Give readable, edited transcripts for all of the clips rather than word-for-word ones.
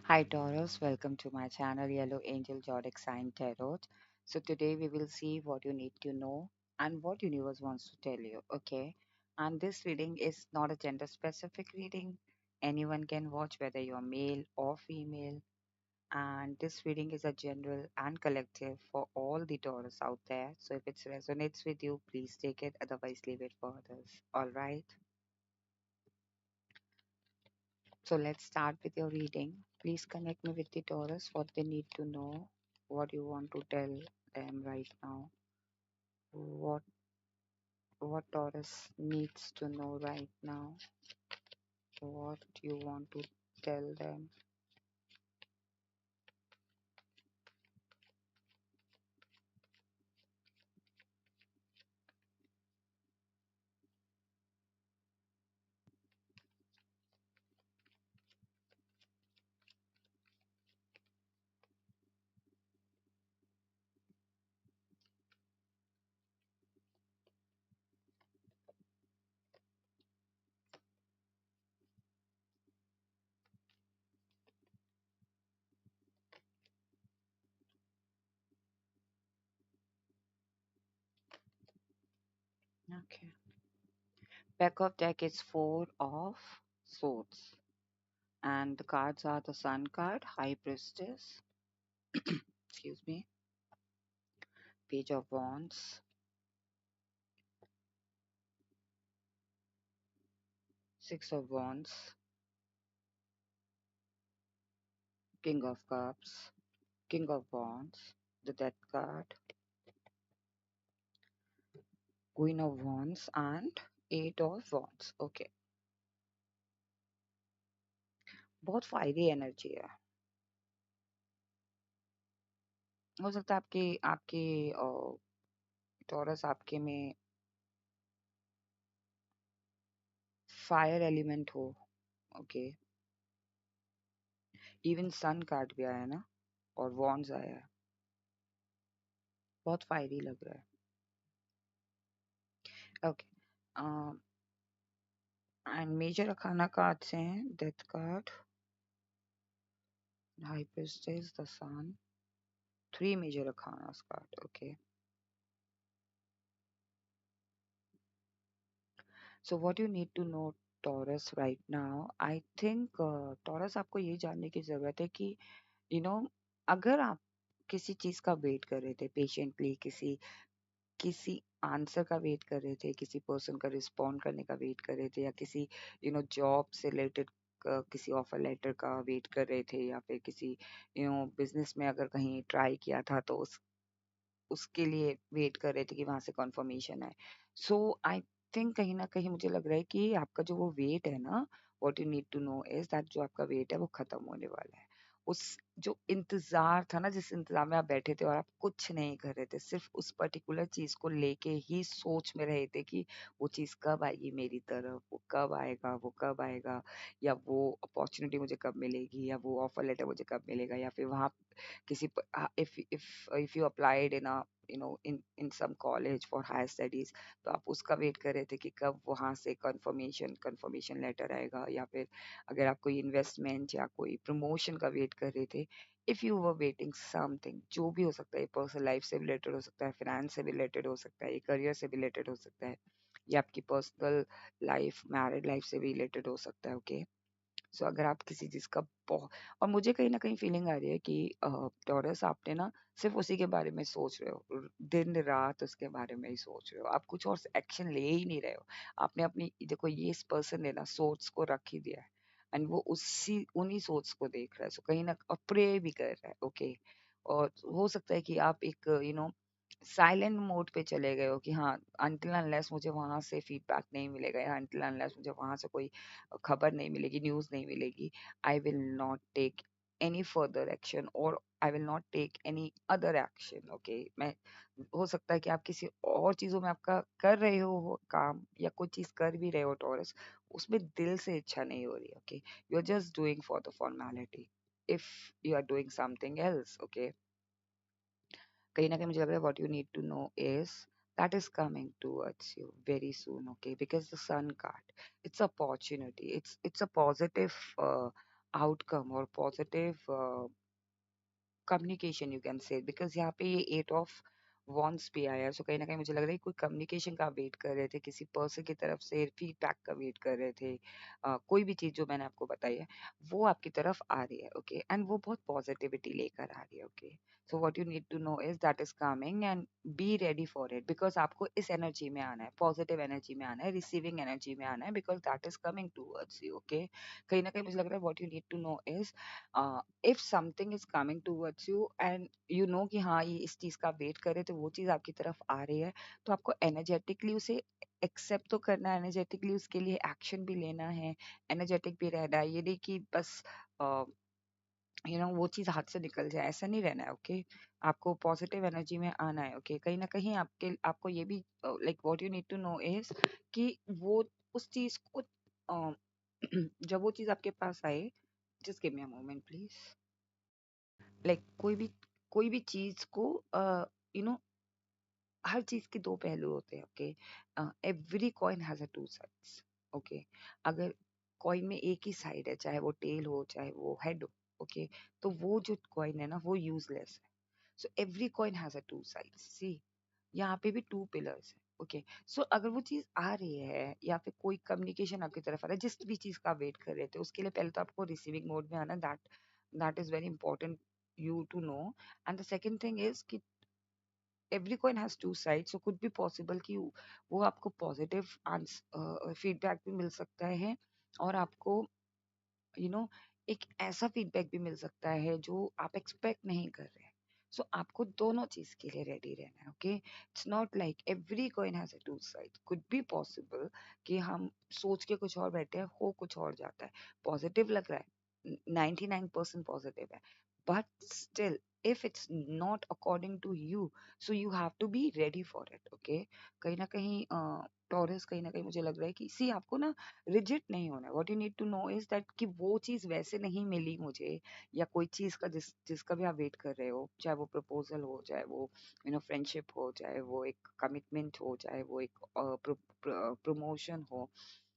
Hi Taurus, welcome to my channel Yellow Angel Zodiac Sign Tarot. So today we will see what you need to know and what universe wants to tell you, okay? And this reading is not a gender specific reading. Anyone can watch whether you're male or female. And this reading is a general and collective for all the Taurus out there. So if it resonates with you, please take it, otherwise leave it for others. All right. So let's start with your reading. Please connect me with the Taurus, what they need to know, what you want to tell them right now, what what Taurus needs to know right now, what you want to tell them. Okay. Back of deck is four of swords. And the cards are the Sun card, High Priestess, excuse me, Page of Wands, Six of Wands, King of Cups, King of Wands, the Death card, Queen of Wands and Eight of Wands. Okay, बहुत fiery energy है. हो सकता है आपके आपके taurus आपके में fire element हो. ओके. इवन सन कार्ड भी आया है ना, और वॉन्ड्स आया है. बहुत फायरी लग रहा है. Okay. And major arcana cards हैं, death card, high priestess, the sun, three major arcanas card. Okay. So what you need to know Taurus right now, I think Taurus आपको ये जानने की ज़रूरत है कि यू नो अगर आप किसी चीज़ का वेट कर रहे थे पेशेंटली, किसी किसी आंसर का वेट कर रहे थे, किसी पर्सन का रिस्पॉन्ड करने का वेट कर रहे थे, या किसी जॉब से रिलेटेड किसी ऑफर लेटर का वेट कर रहे थे, या फिर किसी बिजनेस में अगर कहीं ट्राई किया था तो उसके लिए वेट कर रहे थे कि वहां से कंफर्मेशन आए. सो आई थिंक कहीं ना कहीं मुझे लग रहा है कि आपका जो वो वेट है ना, what you need to know is that जो आपका वेट है वो खत्म होने वाला है. उस जो इंतजार था ना, जिस इंतजार में आप बैठे थे और आप कुछ नहीं कर रहे थे, सिर्फ उस पर्टिकुलर चीज को लेके ही सोच में रहे थे कि वो चीज कब आएगी मेरी तरफ, वो कब आएगा, वो कब आएगा, या वो अपॉर्चुनिटी मुझे कब मिलेगी, या वो ऑफर लेटर मुझे कब मिलेगा, या फिर वहां किसी if you applied in a in some college for higher studies, तो आप उसका वेट कर रहे थे कि कब वहां से कंफर्मेशन लेटर आएगा, या फिर अगर आप कोई इन्वेस्टमेंट या कोई प्रमोशन का वेट कर रहे थे. If you were waiting something, जो भी हो सकता है, पर्सनल लाइफ से रिलेटेड हो सकता है, फाइनेंस से रिलेटेड हो सकता है, करियर से रिलेटेड हो सकता है, या आपकी पर्सनल लाइफ, मैरिड लाइफ से भी रिलेटेड हो सकता है. ओके. सो अगर आप किसी चीज का बहुत, और मुझे कहीं ना कहीं फीलिंग आ रही है कि टॉरस आपने ना सिर्फ उसी के बारे में सोच रहे हो, दिन रात उसके बारे में ही सोच रहे हो, आप कुछ और एक्शन ले ही नहीं रहे हो. आपने अपनी देखो, ये इस पर्सन ने ना सोच को रख ही दिया है, एंड वो उसी उन्हीं सोच को देख रहा है. सो कहीं ना, और प्रे भी कर रहा है. ओके. और हो सकता है कि आप एक साइलेंट मोड पे चले गए हो कि हाँ, अनटिल अनलेस मुझे वहां से फीडबैक नहीं मिलेगा, या अनटिल अनलेस मुझे वहां से कोई खबर नहीं मिलेगी, न्यूज़ नहीं मिलेगी, I will not take any further action, और I will not take any other action. Okay. मैं, हो सकता है कि आप किसी और चीज़ों में आपका कर रहे हो काम, या कोई चीज़ कर भी रहे हो टॉरस, उसमें दिल से इच्छा नहीं हो रही. Okay. You are just doing for the formality. If you are doing something else. Okay. कहीं ना कहीं मुझे लग रहा है what you need to know is that is coming towards you very soon. Okay. Because the sun card, it's opportunity, it's a positive outcome और positive communication you can say, because यहाँ पे ये 8 ऑफ वॉन्ट्स भी आया है। सो कहीं ना कहीं मुझे लग रहा है कोई कम्युनिकेशन का वेट कर रहे थे, किसी पर्सन की तरफ से फीडबैक का वेट कर रहे थे। कोई भी चीज जो मैंने आपको बताई है वो आपकी तरफ आ रही है, ओके, एंड वो बहुत पॉजिटिविटी लेकर आ रही है, okay. So what you need to know is that is coming and be ready for it, because आपको इस एनर्जी में आना है, पॉजिटिव एनर्जी में आना है, रिसीविंग एनर्जी में आना है, because that is coming towards you, okay. कहीं ना कहीं मुझे लग रहा है what you need to know is, if something is coming towards you and you know कि हाँ ये इस चीज का वेट करे तो वो चीज आपकी तरफ आ रही है, तो आपको एनर्जेटिकली उसे एक्सेप्ट तो करना है, एनर्जेटिकली उसके लिए एक्शन भी लेना है, एनर्जेटिक भी रहना है। ये नहीं कि बस वो चीज हाथ से निकल जाए, ऐसा नहीं रहना है, ओके। आपको पॉजिटिव एनर्जी में आना है, ओके। कहीं ना कहीं आपको ये भी like what you need to know is कि वो उस चीज को जब वो चीज आपके पास आए, just give me a moment please. Like कोई भी चीज को यू नो हर चीज के दो पहलू होते हैं, okay. Every coin has a two sides, okay. अगर कॉइन में एक ही साइड है, चाहे वो टेल हो चाहे वो हेड हो, ओके, तो वो जो कॉइन है ना वो यूजलेस है। So every coin has a two sides, see, यहाँ पे भी टू पिलर्स है, ओके। सो अगर वो चीज आ रही है या फिर कोई कम्युनिकेशन आपकी तरफ आ रहा है, जिस भी चीज का वेट कर रहे थे, उसके लिए पहले तो आपको रिसीविंग मोड में आना, that is very important you to know. And the second thing is कि every coin has two sides, so could be possible कि वो आपको पॉजिटिव फीडबैक भी मिल सकता है, और आपको एक ऐसा फीडबैक भी मिल सकता है जो आप एक्सपेक्ट नहीं कर रहे हैं। सो आपको दोनों चीज के लिए रेडी रहना है, okay. It's not like every coin has a two side, could be possible कि हम सोच के कुछ और बैठे हैं, हो कुछ और जाता है। पॉजिटिव लग रहा है, 99% पॉजिटिव है, but still if it's not according to you, so you have to be ready for it, okay। कहीं ना कहीं टॉरस, कहीं ना कहीं मुझे लग रहा है कि सी आपको ना रिजिड नहीं होना है। What you need to know is that कि वो चीज वैसे नहीं मिली मुझे, या कोई चीज का जिसका भी आप वेट कर रहे हो, चाहे वो प्रपोजल हो, चाहे वो फ्रेंडशिप हो, चाहे वो एक कमिटमेंट हो, चाहे वो एक प्रमोशन हो।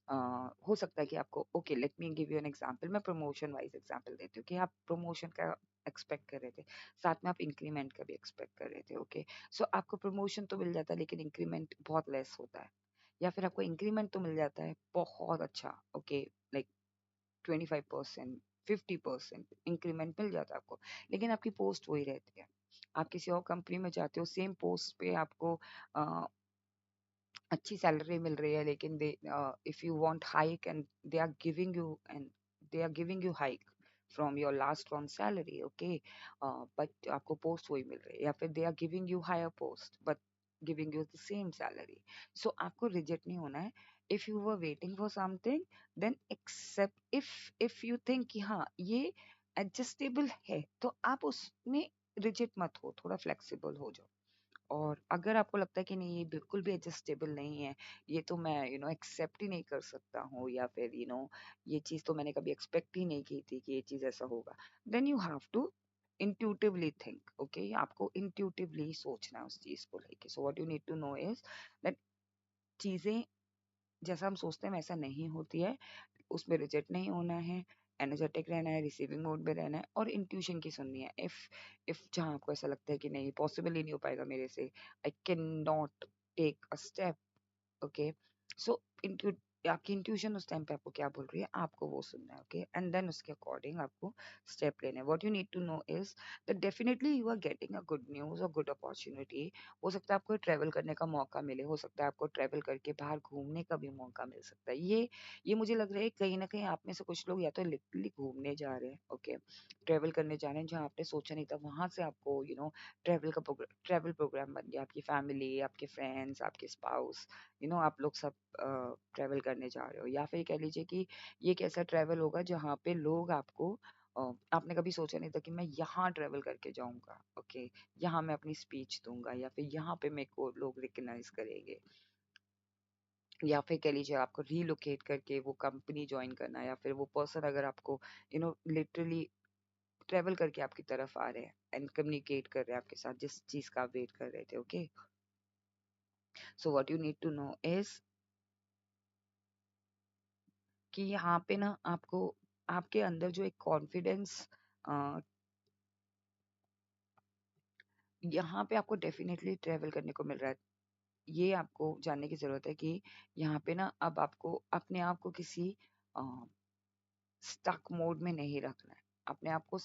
हो सकता है कि आपको, okay, let me give you an example, मैं प्रमोशन वाइज एग्जांपल देती हूँ कि आप प्रमोशन का एक्सपेक्ट कर रहे थे, साथ में आप इंक्रीमेंट का भी एक्सपेक्ट कर रहे थे, ओके। सो आपको प्रमोशन तो मिल जाता है लेकिन इंक्रीमेंट बहुत लेस होता है, या फिर आपको इंक्रीमेंट तो मिल जाता है बहुत अच्छा, ओके, लाइक 25%, 50% इंक्रीमेंट मिल जाता है आपको, लेकिन आपकी पोस्ट वही रहती है। आप किसी और कंपनी में जाते हो, सेम पोस्ट पे आपको अच्छी सैलरी मिल रही है, लेकिन they if you want hike and they are giving you hike from your last one salary, okay, but आपको पोस्ट वही मिल रही है, या फिर they are giving you higher post but giving you the same salary. So आपको reject नहीं होना है। If you were waiting for something, then accept, if you think कि हाँ ये एडजस्टेबल है, तो आप उसमें रिजेक्ट मत हो, थोड़ा फ्लेक्सिबल हो जाओ। और अगर आपको लगता है कि नहीं ये बिल्कुल भी एडजस्टेबल नहीं है, ये तो मैं एक्सेप्ट ही नहीं कर सकता हूँ, या फिर ये चीज़ तो मैंने कभी एक्सपेक्ट ही नहीं की थी कि ये चीज़ ऐसा होगा, then you have to intuitively think, okay. आपको इंट्यूटिवली सोचना है उस चीज़ को लेके। So what you need to know is that चीज़ें जैसा हम सोचते हैं वैसा नहीं होती है, उसमें रिजेक्ट नहीं होना है, एनर्जेटिक रहना है, रिसीविंग मोड में रहना है, और इंट्यूशन की सुननी है। इफ जहाँ आपको ऐसा लगता है कि नहीं पॉसिबल ही नहीं हो पाएगा मेरे से, I can not take a step, okay. So इंट्यू आपकी इंट्यूशन उस टाइम पे आपको क्या बोल रही है, आपको वो सुनना है, ओके, एंड देन उसके अकॉर्डिंग आपको स्टेप लेना है। What you need to know is that definitely you are getting a good news और गुड अपॉर्चुनिटी। हो सकता है आपको ट्रैवल करने का मौका मिले, हो सकता है आपको ट्रैवल करके बाहर घूमने का भी मौका मिल सकता है। ये मुझे लग रहा है कहीं ना कहीं आप में से कुछ लोग या तो लिटरली घूमने जा रहे हैं, ओके, ट्रैवल करने जा रहे हैं जहाँ आपने सोचा नहीं था, वहां से आपको ट्रैवल प्रोग्राम बन गया, आपकी फैमिली, आपके फ्रेंड्स, आपके स्पाउस, आप लोग सब ट्रैवल करने जा रहे हो। या फिर कह लीजिए कि ये एक ऐसा ट्रैवल होगा जहाँ पे लोग आपको आपने कभी सोचा नहीं था कि मैं यहाँ ट्रैवल करके जाऊंगा, ओके, यहाँ मैं अपनी स्पीच दूंगा, या फिर यहाँ पे मेरे को लोग रिकग्नाइज करेंगे। या फिर कह लीजिए आपको रीलोकेट करके वो कंपनी ज्वाइन करना है, या फिर वो पर्सन अगर आपको लिटरली ट्रैवल करके आपकी तरफ आ रहे हैं एंड कम्युनिकेट कर रहे हैं आपके साथ जिस चीज का आप वेट कर रहे थे, okay. So what you need to know is कि यहाँ पे ना आपको आपके अंदर जो एक कॉन्फिडेंस यहाँ पे आपको डेफिनेटली ट्रेवल करने को मिल रहा है। ये आपको जानने की ज़रूरत है कि यहाँ पे ना अब आपको अपने आप को किसी अ, स्टक मोड में नहीं रखना है। अपने आप को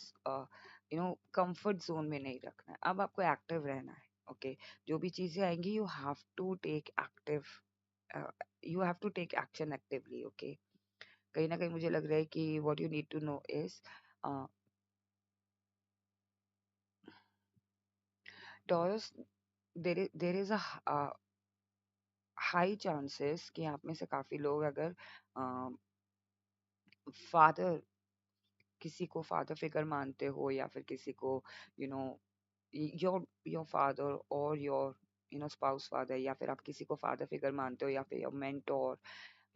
कंफर्ट ज़ोन में नहीं रखना है। अब आपको एक्टिव रहना है, ओके? जो भी चीज़ें आएँगी you have to take action actively, okay? कहीं न कहीं मुझे लग रहा है कि what you need to know is uh, Taurus there is high chances कि आप में से काफ़ी लोग अगर अ, फादर किसी को फादर फिगर मानते हो या फिर किसी को यू नो योर फादर और योर स्पाउस फादर या फिर आप किसी को फादर फिगर मानते हो या फिर your mentor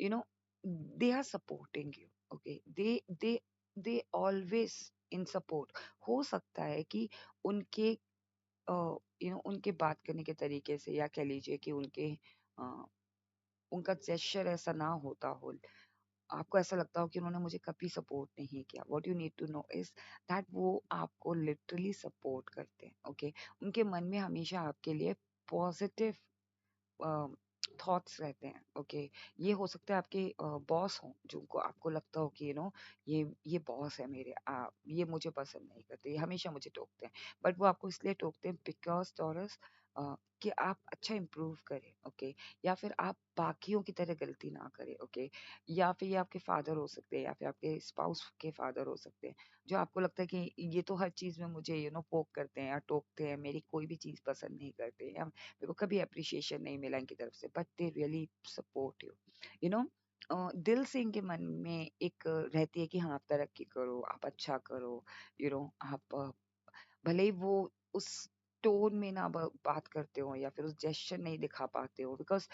you know they are supporting you okay they always in support हो सकता है कि उनके उनके बात करने के तरीके से या कह लीजिए कि अ, उनका जेस्चर ऐसा ना होता हो आपको ऐसा लगता हो कि उन्होंने मुझे कभी सपोर्ट नहीं किया what you need to know is that वो आपको लिटरली सपोर्ट करते हैं ओके उनके मन में हमेशा आपके लिए पॉजिटिव थॉट्स रहते हैं ओके ये हो सकता है आपके बॉस हों जिनको आपको लगता हो कि ये बॉस है मेरे ये मुझे पसंद नहीं करते ये हमेशा मुझे टोकते हैं बट वो आपको इसलिए टोकते हैं बिकॉज टॉरस कि आप अच्छा इम्प्रूव करें ओके या फिर आप बाकियों की तरह गलती ना करें ओके या फिर ये आपके फादर हो सकते हैं या फिर आपके स्पाउस के फादर हो सकते हैं जो आपको लगता है कि ये तो हर चीज में मुझे पोक करते हैं या टोकते हैं मेरी कोई भी चीज पसंद नहीं करते या मेरे को कभी अप्रिशिएशन नहीं मिला इनकी तरफ से but they really support you you know दिल से इनके मन में एक रहती है कि हाँ आप तरक्की करो आप अच्छा करो आप भले ही वो उस टोन में ना बात करते हो या फिर उस जेस्चर नहीं दिखा पाते हो बिकॉज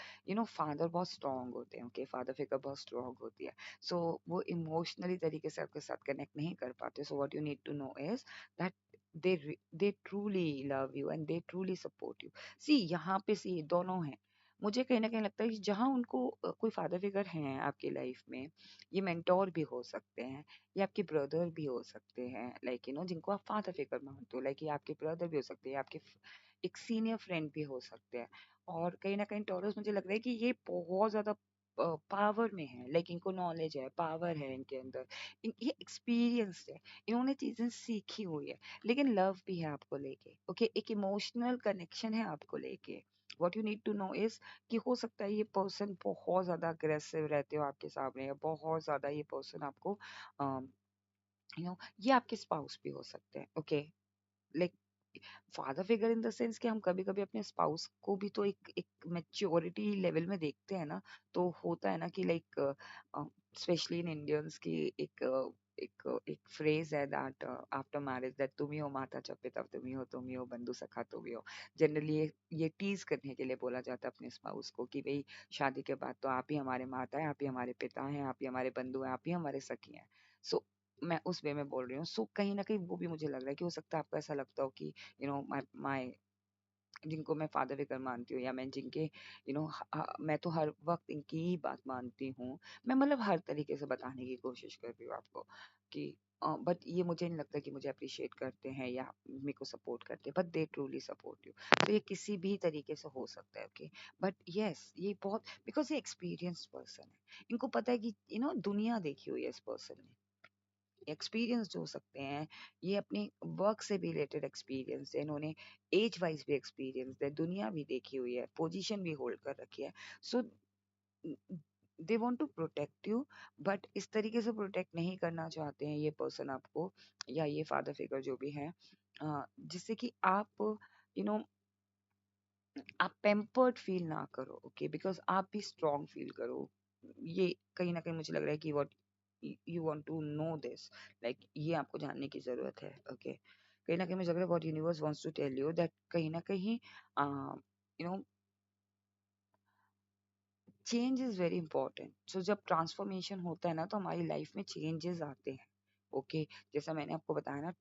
फादर बहुत स्ट्रांग होते हैं ओके फादर फिगर बहुत स्ट्रांग होती है सो वो इमोशनली तरीके से आपके साथ कनेक्ट नहीं कर पाते so what you need to know is that they truly love you and they truly support you see यहाँ पे सी दोनों हैं मुझे कहीं ना कहीं लगता है कि जहाँ उनको कोई फादर फिगर हैं आपकी लाइफ में ये मेंटोर भी हो सकते हैं ये आपके ब्रदर भी हो सकते हैं लाइक जिनको आप फादर फिगर मानते हो लाइक ये आपके ब्रदर भी हो सकते हैं आपके एक सीनियर फ्रेंड भी हो सकते हैं और कहीं ना कहीं टॉरस मुझे लग रहा है कि ये बहुत ज्यादा पावर में है लाइक इनको नॉलेज है पावर है इनके अंदर ये एक्सपीरियंस है इन्होंने चीजें सीखी हुई है लेकिन लव भी है आपको लेके ओके एक इमोशनल कनेक्शन है आपको लेके what you need to know is कि हो सकता है ये पर्सन बहुत ज्यादा अग्रेसिव रहते हो आपके सामने या बहुत ज्यादा ये पर्सन आपको ये आपके स्पाउस भी हो सकते हैं okay like father figure in the sense कि हम कभी कभी अपने स्पाउस को भी तो एक एक मेच्योरिटी लेवल में देखते हैं ना तो होता है ना कि लाइक स्पेशली इन इंडियंस की एक फ्रेज है दैट आफ्टर मैरिज दैट तुम ही हो माता च पिता तुम ही हो बंधु सखा तुम ही हो जनरली ये टीज करने के लिए बोला जाता है अपने स्पाउस को कि भाई शादी के बाद तो आप ही हमारे माता हैं आप ही हमारे पिता हैं आप ही हमारे बंधु हैं आप ही हमारे सखी हैं सो मैं उस वे में बोल रही हूँ सो कहीं ना कहीं वो भी मुझे लग रहा है कि हो सकता है आपको ऐसा लगता हो कि माय जिनको मैं फादर फिगर मानती हूँ या मैं जिनके मैं तो हर वक्त इनकी ही बात मानती हूँ मैं मतलब हर तरीके से बताने की कोशिश कर रही हूँ आपको कि बट ये मुझे नहीं लगता कि मुझे अप्रिशिएट करते हैं या मेरे को सपोर्ट करते हैं but they truly support you तो ये किसी भी तरीके से हो सकता है ओके बट यस ये बहुत बिकॉज ये एक्सपीरियंस्ड पर्सन है इनको पता है कि दुनिया देखी हुई है इस पर्सन ने एक्सपीरियंस हो सकते हैं ये अपने वर्क से भी रिलेटेड एक्सपीरियंस है इन्होंने एज वाइज भी एक्सपीरियंस है दुनिया भी देखी हुई है पोजीशन भी होल्ड कर रखी है so they want to protect you but इस तरीके से प्रोटेक्ट नहीं करना चाहते हैं ये पर्सन आपको या ये फादर फिगर जो भी है जिससे कि आप यू नो आप पेम्पर्ड फील ना करो ओके बिकॉज आप भी स्ट्रांग फील करो ये कहीं ना कहीं मुझे लग रहा है कि what you want to know this like ये आपको जानने की जरूरत है ओके कहीं ना कहीं मुझे लग रहा है what universe wants to tell you that कहीं ना कहीं change is very important so जब ट्रांसफॉर्मेशन होता है ना तो हमारी लाइफ में चेंजेस आते हैं ओके जैसा मैंने आपको बताया ना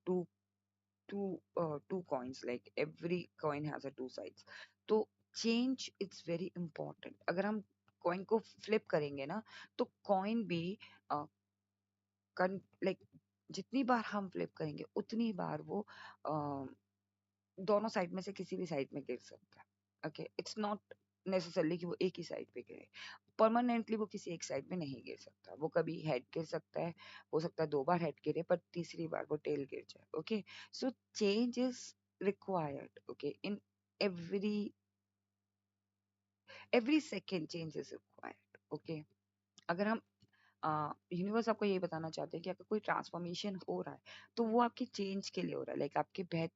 two coins like every coin has a two sides तो चेंज इट्स वेरी इंपॉर्टेंट अगर हम कॉइन को फ्लिप करेंगे ना तो कॉइन भी लाइक जितनी बार हम फ्लिप करेंगे उतनी बार वो दोनों साइड में से किसी भी साइड में गिर सकता है। ओके, इट्स नॉट नेसेसरली कि वो एक ही साइड पे गिरे। परमानेंटली वो किसी एक साइड में नहीं गिर सकता, वो कभी हेड गिर सकता है, हो सकता है 2 बार हेड गिरे पर तीसरी बार वो टेल गिर जाए। Okay, so change is required. Okay, in every every second change is required. Okay, अगर हम यूनिवर्स आपको ये बताना चाहते हैं कि अगर कोई ट्रांसफॉर्मेशन हो रहा है तो वो आपके चेंज के लिए हो रहा है, लाइक आपके बेह,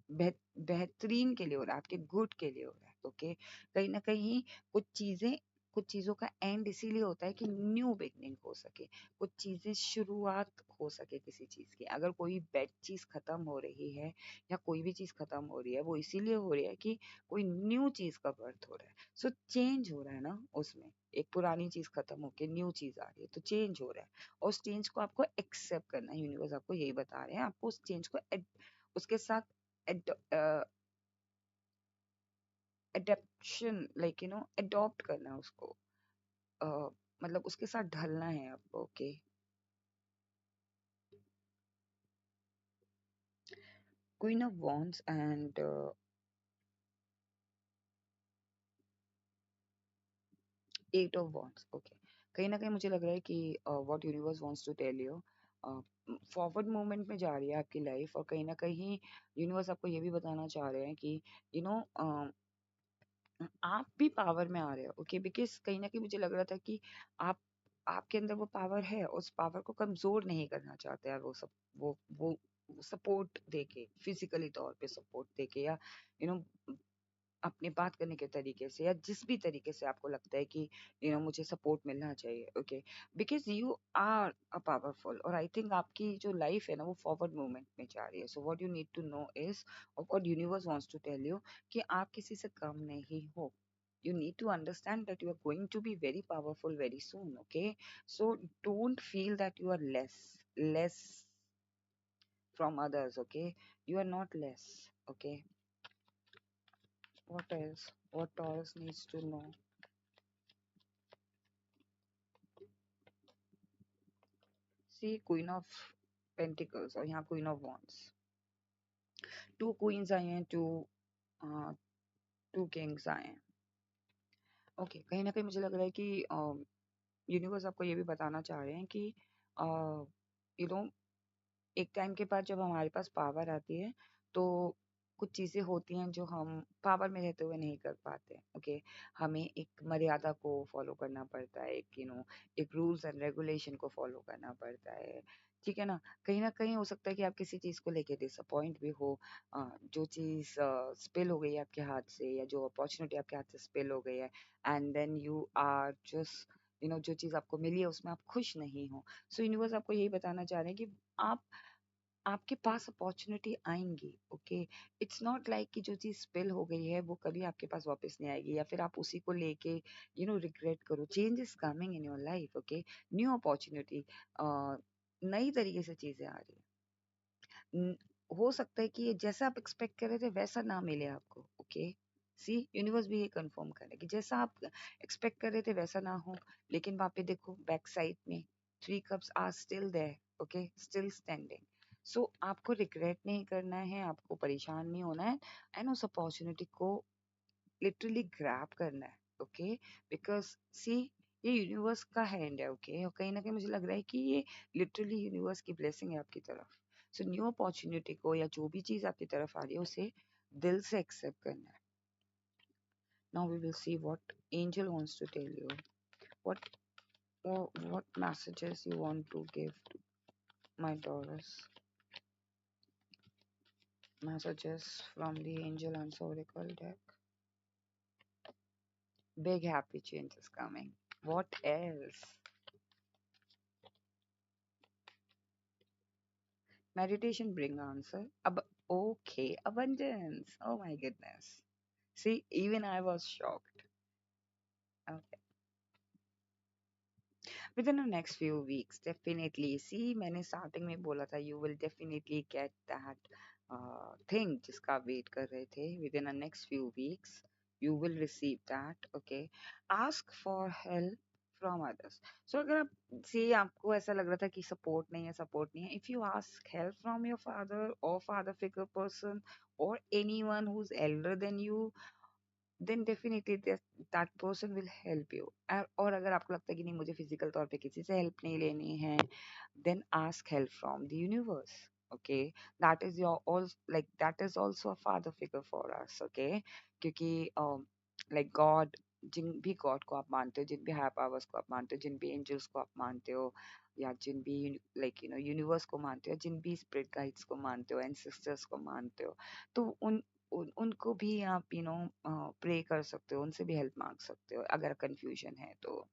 बेहतरीन के लिए हो रहा है, आपके गुड के लिए हो रहा है। ओके, कहीं ना कहीं कुछ चीजें कुछ चीजों का एंड इसीलिए होता है कि न्यू बिगनिंग हो सके, कुछ चीजें शुरुआत हो सके किसी चीज की। अगर कोई बैड चीज खत्म हो रही है या कोई भी चीज खत्म हो रही है, वो इसीलिए हो रही है कि कोई न्यू चीज का बर्थ हो रहा है। सो चेंज हो रहा है ना उसमें, एक पुरानी चीज खत्म होके न्यू चीज आ रही है तो चेंज हो रहा है। और उस चेंज को आपको एक्सेप्ट करना है, यूनिवर्स आपको यही बता रहे हैं, आपको उस चेंज को उसके साथ एडेप्शन, लाइक अडॉप्ट करना है उसको। मतलब उसके साथ ढलना है आपको। Okay, Queen of Wands and Eight of Wands. Okay, कहीं ना कहीं मुझे लग रहा है कि what universe wants to tell you, forward movement में जा रही है आपकी लाइफ, और कहीं ना कहीं यूनिवर्स आपको ये भी बताना चाह रहे हैं कि यू नो आप भी पावर में आ रहे हो। ओके, बिकॉज कहीं ना कहीं मुझे लग रहा था कि आप आपके अंदर वो पावर है, उस पावर को कमजोर नहीं करना चाहते यार। वो सपोर्ट देके, फिजिकली तौर पे सपोर्ट देके, या यू नो अपने बात करने के तरीके से, या जिस भी तरीके से आपको लगता है कि मुझे सपोर्ट मिलना चाहिए। Okay, because you are a powerful, और आई थिंक आपकी जो लाइफ है ना वो फॉरवर्ड मूवमेंट में जा रही है। So what you need to know is, और what universe wants to tell you, कि आप किसी से कम नहीं हो। You need to understand that you are going to be very powerful very soon. Okay, so don't feel that you are less from others. Okay, you are not less. Okay, what else, what Taurus needs to know? See, Queen of Pentacles, और यहाँ Queen of Wands, two queens आए हैं, to Kings आए हैं। Okay, कहीं ना कहीं मुझे लग रहा है कि यूनिवर्स आपको ये भी बताना चाह रहे हैं कि यू नो एक टाइम के बाद जब हमारे पास पावर आती है तो कुछ चीजें होती हैं जो हम पावर में रहते हुए नहीं कर पाते। ओके, हमें एक मर्यादा को फॉलो करना पड़ता है, एक एक रूल्स एंड रेगुलेशन को फॉलो करना पड़ता है। ठीक है ना, कहीं ना कहीं हो सकता है कि आप किसी चीज को लेके डिसअपॉइंट भी हो, जो चीज स्पिल हो गई है आपके हाथ से, या जो अपॉर्चुनिटी आपके हाथ से स्पिल हो गई है, and then you are just जो चीज आपको मिली है उसमें आप खुश नहीं हो। सो यूनिवर्स आपको यही बताना चाह रहे हैं कि आप आपके पास अपॉर्चुनिटी आएंगी। ओके, इट्स नॉट लाइक कि जो चीज स्पिल हो गई है वो कभी आपके पास वापस नहीं आएगी, या फिर आप उसी को लेके रिग्रेट करो। Change is coming in your life. Okay, new opportunity, नई तरीके से चीजें आ रही है। हो सकता है कि ये जैसा आप एक्सपेक्ट कर रहे थे वैसा ना मिले आपको। ओके, सी, यूनिवर्स भी ये कंफर्म कर रहा है कि जैसा आप एक्सपेक्ट कर रहे थे वैसा ना हो, लेकिन वहां पे देखो बैक साइड में 3 cups are still there. Okay, still standing. So आपको रिग्रेट नहीं करना है, आपको परेशान नहीं होना है, एंड उस अपॉर्चुनिटी को लिटरली ग्रैब करना है। ओके, बिकॉज सी, ये यूनिवर्स का हैंड है। ओके, और कहीं ना कहीं मुझे लग रहा है कि ये लिटरली यूनिवर्स की ब्लेसिंग है आपकी तरफ। सो न्यू अपॉर्चुनिटी को, या जो भी चीज आपकी तरफ आ रही है उसे दिल से एक्सेप्ट करना है। Now we will see what angel wants to tell you, what what messages you want to give to my Taurus. Messages from the Angel and Oracle deck. Big happy change is coming. What else? Meditation bring answer. Okay, abundance. Oh my goodness. See, even I was shocked. Okay. Within the next few weeks, definitely. See, मैंने starting में बोला था, you will definitely get that thing जिसका आप wait कर रहे थे. Within the next few weeks, you will receive that. Okay. Ask for help from others. So अगर आप से आपको ऐसा लग रहा था कि सपोर्ट नहीं है, if you ask help from your father और फादर फिगर पर्सन और anyone who is elder than you, then definitely that person will help you. और अगर आपको लगता है कि नहीं मुझे फिजिकल तौर पे किसी से हेल्प नहीं लेनी है, then ask help from the universe. Okay, that is your all, like that is also a father figure for us. Okay, क्योंकि like God, जिन भी गॉड को आप मानते हो, जिन भी हायर पावर्स को आप मानते हो, जिन भी एंजल्स को आप मानते हो, या जिन भी लाइक यूनिवर्स को मानते हो, जिन भी स्पिरिट गाइड्स को मानते हो, एंसेस्टर्स को मानते हो, तो उनको भी आप प्रे कर सकते हो, उनसे भी हेल्प मांग सकते हो अगर कंफ्यूजन है तो।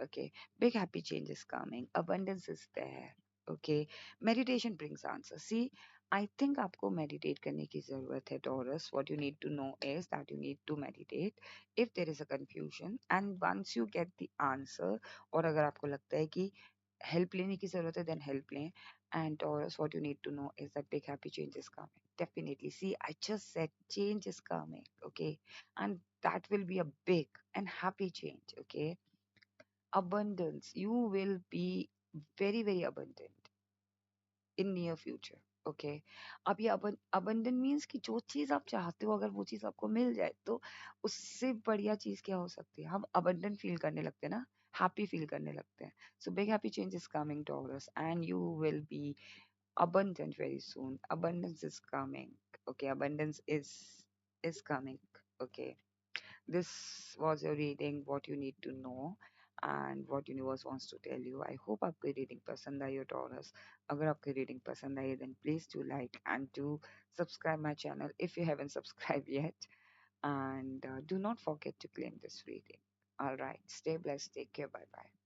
Okay, big happy change is coming. Abundance is there. Okay, meditation brings answers. See, I think आपको meditate करने की ज़रूरत है, Taurus. What you need to know is that you need to meditate if there is a confusion, and once you get the answer, और अगर आपको लगता है कि help लेने की ज़रूरत है, then help लें. And Taurus, what you need to know is that big happy change is coming. Definitely. See, I just said change is coming. Okay, and that will be a big and happy change. Okay, abundance. You will be very, very abundant in near future. Okay, अब ये abundant means कि जो चीज आप चाहते हो अगर वो चीज आपको मिल जाए तो उससे बढ़िया चीज क्या हो सकती है। हम abundant फील करने लगते हैं ना, happy फील करने लगते हैं। So big happy change is coming to us and you will be abundant very soon. Abundance is coming. Okay, abundance is coming. Okay, this was your reading, what you need to know and what universe wants to tell you. I hope आपको reading पसंद आई हो Taurus. अगर आपको reading पसंद आई है then please do like and do subscribe my channel if you haven't subscribed yet. And do not forget to claim this reading. All right, stay blessed, take care, bye bye.